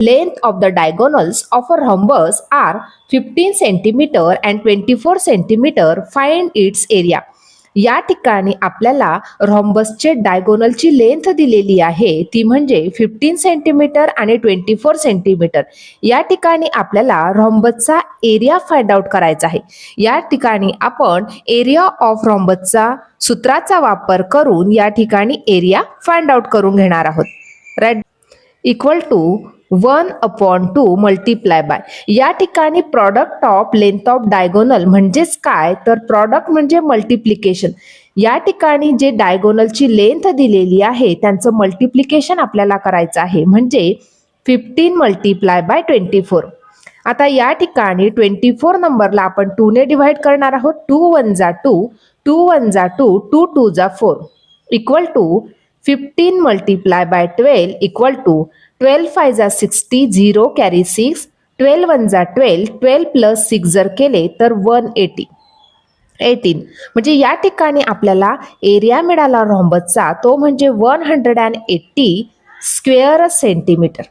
Length of the diagonals of a rhombus are 15 cm and 24 cm. Find its area. या ठिकाणी आपल्याला रॉम्बसचे डायगोनलची length दिलेली आहे ती म्हणजे 15 सेंटीमीटर आणि 24 सेंटीमीटर. या ठिकाणी आपल्याला रॉम्बसचा एरिया फाइंड आउट करायचा आहे. या ठिकाणी आपण एरिया ऑफ रॉम्बसचा सूत्राचा वापर करून या ठिकाणी एरिया फाइंड आउट करून घेणार आहोत. Right, equal to 1/2 multiply by. या ठिकाणी product of length of diagonal म्हणजेच काय तर प्रॉडक्ट म्हणजे मल्टिप्लिकेशन. या ठिकाणी जे डायगोनलची लेंथ दिलेली आहे त्यांचं मल्टिप्लिकेशन आपल्याला करायचं आहे म्हणजे 15 मल्टिप्लाय बाय 24. आता या ठिकाणी 24 नंबरला आपण 2 ने डिव्हाइड करणार आहोत. 2 1 जा 2, 2 1 जा 2, 2 2 जा 4 equal to 15 multiply by 12 equal to 12 5 जा 60, 0 कॅरी 6, 12 1 जा 12, 12 प्लस 6 जर केले तर 180, 18. म्हणजे या ठिकाणी आपल्याला एरिया मिळाला रॉम्बसचा तो म्हणजे 180 स्क्वेअर सेंटीमीटर.